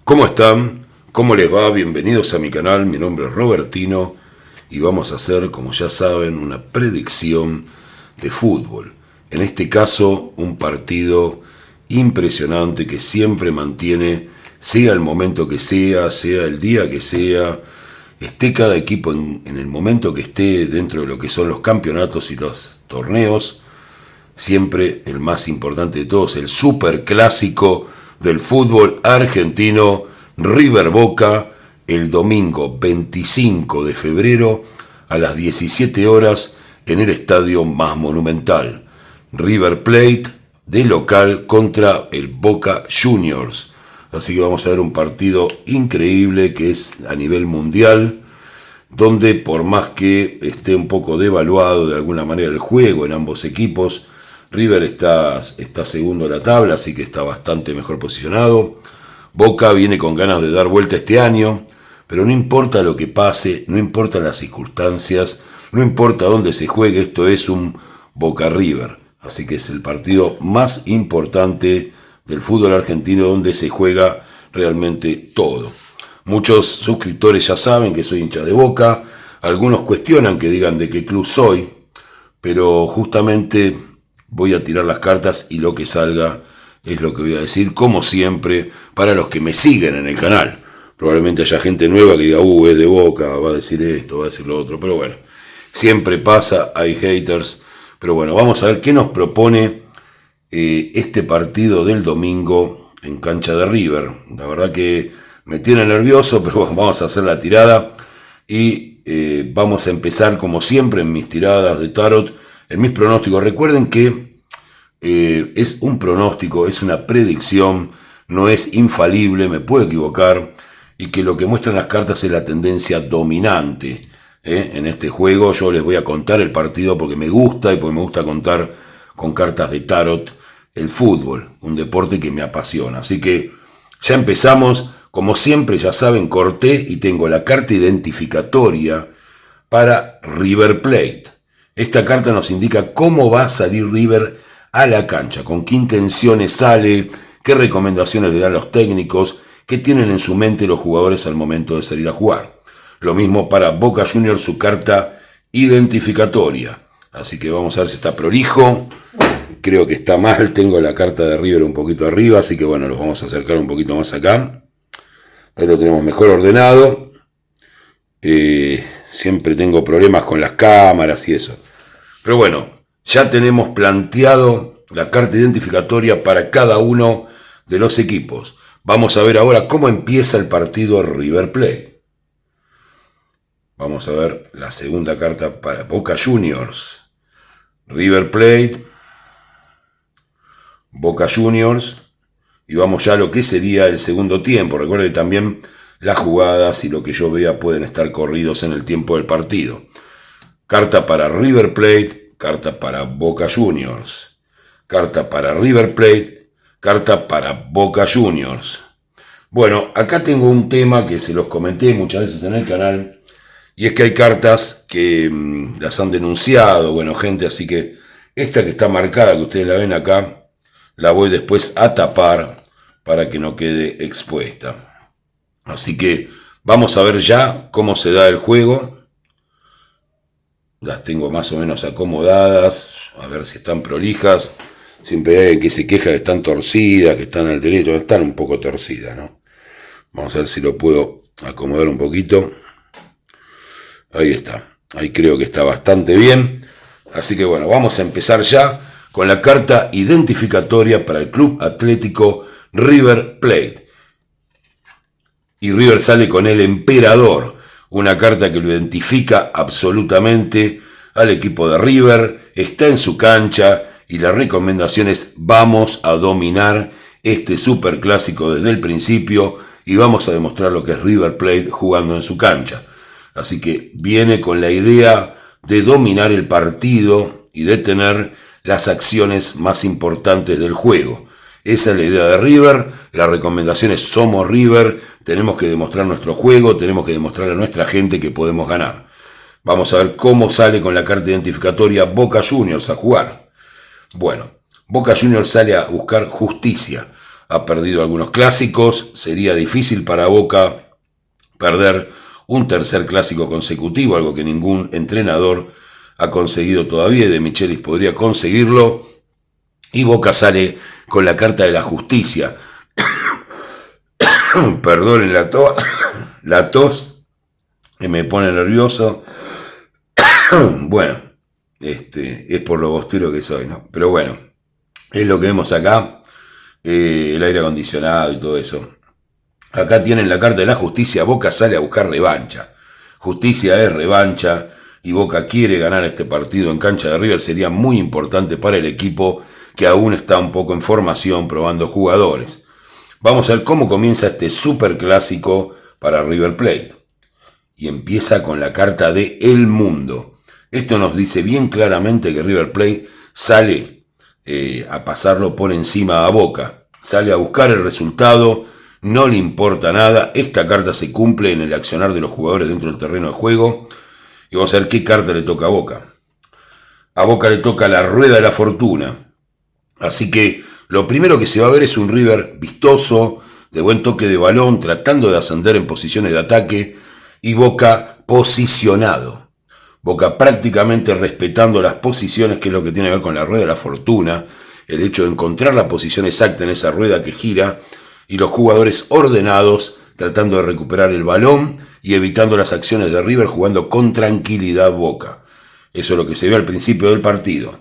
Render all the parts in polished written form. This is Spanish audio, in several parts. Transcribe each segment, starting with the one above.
¿Cómo están? ¿Cómo les va? Bienvenidos a mi canal, mi nombre es Robertino y vamos a hacer, como ya saben, una predicción de fútbol. En este caso, un partido impresionante que siempre mantiene, sea el momento que sea el día que sea, esté cada equipo en el momento que esté dentro de lo que son los campeonatos y los torneos, siempre el más importante de todos, el superclásico del fútbol argentino, River Boca, el domingo 25 de febrero a las 17 horas en el estadio más monumental. River Plate de local contra el Boca Juniors. Así que vamos a ver un partido increíble que es a nivel mundial, donde por más que esté un poco devaluado de alguna manera el juego en ambos equipos, River está segundo en la tabla, así que está bastante mejor posicionado. Boca viene con ganas de dar vuelta este año, pero no importa lo que pase, no importan las circunstancias, no importa dónde se juegue, esto es un Boca River. Así que es el partido más importante del fútbol argentino donde se juega realmente todo. Muchos suscriptores ya saben que soy hincha de Boca, algunos cuestionan que digan de qué club soy, pero justamente voy a tirar las cartas y lo que salga es lo que voy a decir, como siempre, para los que me siguen en el canal. Probablemente haya gente nueva que diga, es de Boca, va a decir esto, va a decir lo otro, pero bueno, siempre pasa, hay haters, pero bueno, vamos a ver qué nos propone este partido del domingo en cancha de River. La verdad que me tiene nervioso, pero bueno, vamos a hacer la tirada y vamos a empezar como siempre en mis tiradas de tarot, en mis pronósticos. Recuerden que es un pronóstico, es una predicción, no es infalible, me puedo equivocar, y que lo que muestran las cartas es la tendencia dominante. En este juego yo les voy a contar el partido porque me gusta y porque me gusta contar con cartas de tarot el fútbol, un deporte que me apasiona. Así que ya empezamos, como siempre ya saben, corté y tengo la carta identificatoria para River Plate. Esta carta nos indica cómo va a salir River a la cancha, con qué intenciones sale, qué recomendaciones le dan los técnicos, qué tienen en su mente los jugadores al momento de salir a jugar. Lo mismo para Boca Juniors, su carta identificatoria. Así que vamos a ver si está prolijo. Creo que está mal, tengo la carta de River un poquito arriba, así que bueno, los vamos a acercar un poquito más acá. Ahí lo tenemos mejor ordenado. Siempre tengo problemas con las cámaras y eso. Pero bueno, ya tenemos planteado la carta identificatoria para cada uno de los equipos. Vamos a ver ahora cómo empieza el partido River Plate. Vamos a ver la segunda carta para Boca Juniors. River Plate, Boca Juniors. Y vamos ya a lo que sería el segundo tiempo. Recuerden que también las jugadas y lo que yo vea pueden estar corridos en el tiempo del partido. Carta para River Plate, carta para Boca Juniors. Carta para River Plate, carta para Boca Juniors. Bueno, acá tengo un tema que se los comenté muchas veces en el canal, y es que hay cartas que las han denunciado, bueno, gente, así que esta que está marcada, que ustedes la ven acá, la voy después a tapar para que no quede expuesta. Así que vamos a ver ya cómo se da el juego. Las tengo más o menos acomodadas, a ver si están prolijas. Siempre hay alguien que se queja que están torcidas, que están al derecho, están un poco torcidas, ¿no? Vamos a ver si lo puedo acomodar un poquito. Ahí está, ahí creo que está bastante bien. Así que bueno, vamos a empezar ya con la carta identificatoria para el Club Atlético River Plate. Y River sale con el Emperador, una carta que lo identifica absolutamente al equipo de River, está en su cancha y la recomendación es vamos a dominar este superclásico desde el principio y vamos a demostrar lo que es River Plate jugando en su cancha. Así que viene con la idea de dominar el partido y de tener las acciones más importantes del juego. Esa es la idea de River, la recomendación es somos River, tenemos que demostrar nuestro juego, tenemos que demostrar a nuestra gente que podemos ganar. Vamos a ver cómo sale con la carta identificatoria Boca Juniors a jugar. Bueno, Boca Juniors sale a buscar justicia, ha perdido algunos clásicos, sería difícil para Boca perder un tercer clásico consecutivo, algo que ningún entrenador ha conseguido todavía, y De Michelis podría conseguirlo, y Boca sale con la carta de la justicia. Perdonen la tos, que me pone nervioso. Bueno, es por lo bostero que soy, ¿no? Pero bueno, es lo que vemos acá, el aire acondicionado y todo eso. Acá tienen la carta de la justicia. Boca sale a buscar revancha. Justicia es revancha y Boca quiere ganar este partido en cancha de River. Sería muy importante para el equipo que aún está un poco en formación, probando jugadores. Vamos a ver cómo comienza este super clásico para River Plate. Y empieza con la carta de El Mundo. Esto nos dice bien claramente que River Plate sale a pasarlo por encima a Boca. Sale a buscar el resultado, no le importa nada. Esta carta se cumple en el accionar de los jugadores dentro del terreno de juego. Y vamos a ver qué carta le toca a Boca. A Boca le toca la rueda de la fortuna. Así que lo primero que se va a ver es un River vistoso, de buen toque de balón, tratando de ascender en posiciones de ataque, y Boca posicionado. Boca prácticamente respetando las posiciones, que es lo que tiene que ver con la rueda de la fortuna, el hecho de encontrar la posición exacta en esa rueda que gira, y los jugadores ordenados tratando de recuperar el balón y evitando las acciones de River, jugando con tranquilidad Boca. Eso es lo que se ve al principio del partido.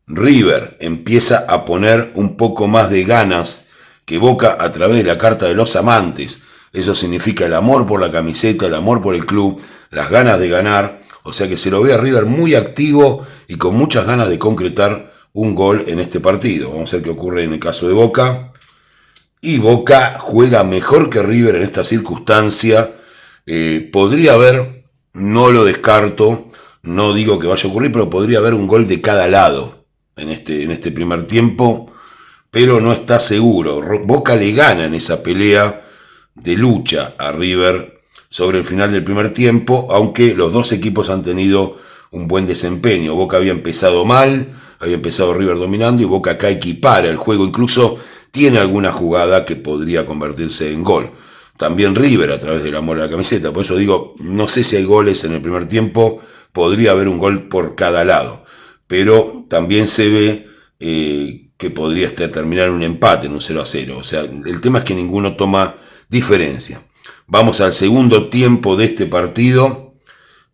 River empieza a poner un poco más de ganas que Boca a través de la carta de los amantes. Eso significa el amor por la camiseta, el amor por el club, las ganas de ganar. O sea que se lo ve a River muy activo y con muchas ganas de concretar un gol en este partido. Vamos a ver qué ocurre en el caso de Boca. Y Boca juega mejor que River en esta circunstancia. Podría haber, no lo descarto, no digo que vaya a ocurrir, pero podría haber un gol de cada lado en este primer tiempo, pero no está seguro. Boca le gana en esa pelea de lucha a River sobre el final del primer tiempo, aunque los dos equipos han tenido un buen desempeño. Boca había empezado mal, había empezado River dominando, y Boca acá equipara el juego, incluso tiene alguna jugada que podría convertirse en gol. También River a través del amor a la camiseta. Por eso digo, no sé si hay goles en el primer tiempo, podría haber un gol por cada lado. Pero también se ve que podría terminar un empate en un 0-0. O sea, el tema es que ninguno toma diferencia. Vamos al segundo tiempo de este partido.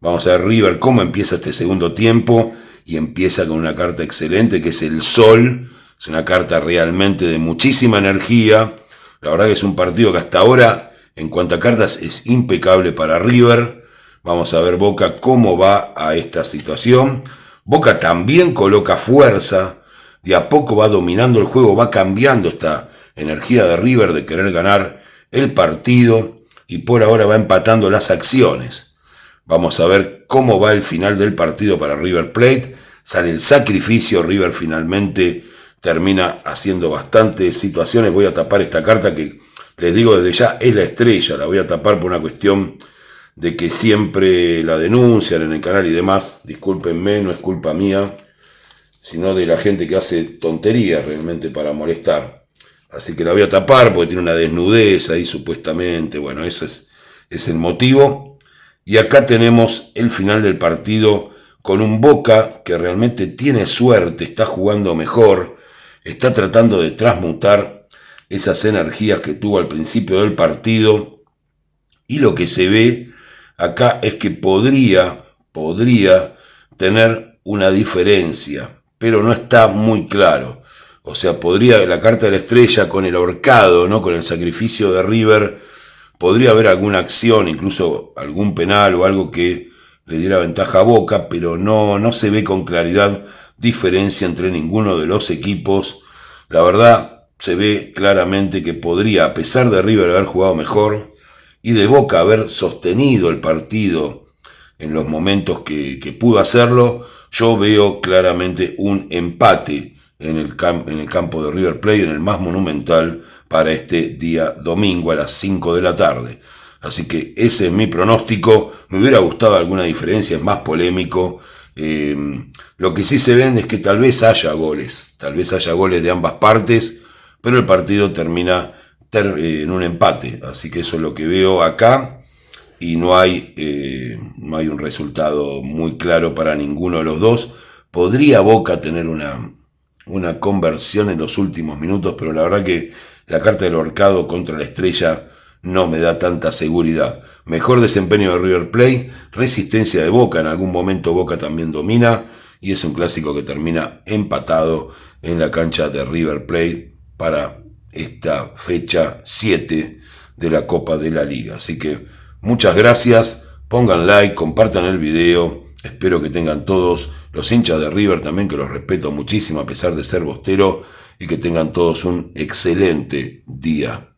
Vamos a ver River cómo empieza este segundo tiempo. Y empieza con una carta excelente que es el Sol. Es una carta realmente de muchísima energía. La verdad que es un partido que hasta ahora, en cuanto a cartas, es impecable para River. Vamos a ver Boca cómo va a esta situación. Boca también coloca fuerza. De a poco va dominando el juego, va cambiando esta energía de River de querer ganar el partido. Y por ahora va empatando las acciones. Vamos a ver cómo va el final del partido para River Plate. Sale el sacrificio, River finalmente termina haciendo bastantes situaciones. Voy a tapar esta carta que les digo desde ya es la estrella. La voy a tapar por una cuestión de que siempre la denuncian en el canal y demás. Discúlpenme, no es culpa mía, sino de la gente que hace tonterías realmente para molestar. Así que la voy a tapar porque tiene una desnudez ahí supuestamente. Bueno, ese es el motivo. Y acá tenemos el final del partido con un Boca que realmente tiene suerte, está jugando mejor, está tratando de transmutar esas energías que tuvo al principio del partido. Y lo que se ve acá es que podría tener una diferencia, pero no está muy claro. O sea, podría la carta de la estrella con el ahorcado, ¿no? Con el sacrificio de River, podría haber alguna acción, incluso algún penal o algo que le diera ventaja a Boca, pero no se ve con claridad diferencia entre ninguno de los equipos. La verdad, se ve claramente que podría, a pesar de River haber jugado mejor y de Boca haber sostenido el partido en los momentos que pudo hacerlo, yo veo claramente un empate en el campo de River Plate, en el más monumental, para este día domingo a las 5 de la tarde. Así que ese es mi pronóstico. Me hubiera gustado alguna diferencia, es más polémico. Lo que sí se ven es que tal vez haya goles de ambas partes, pero el partido termina en un empate, así que eso es lo que veo acá y no hay un resultado muy claro para ninguno de los dos. Podría Boca tener una conversión en los últimos minutos, pero la verdad que la carta del Horcado contra la Estrella no me da tanta seguridad. Mejor desempeño de River Plate, resistencia de Boca, en algún momento Boca también domina, y es un clásico que termina empatado en la cancha de River Plate para esta fecha 7 de la Copa de la Liga. Así que muchas gracias, pongan like, compartan el video, espero que tengan todos los hinchas de River también, que los respeto muchísimo a pesar de ser bostero, y que tengan todos un excelente día.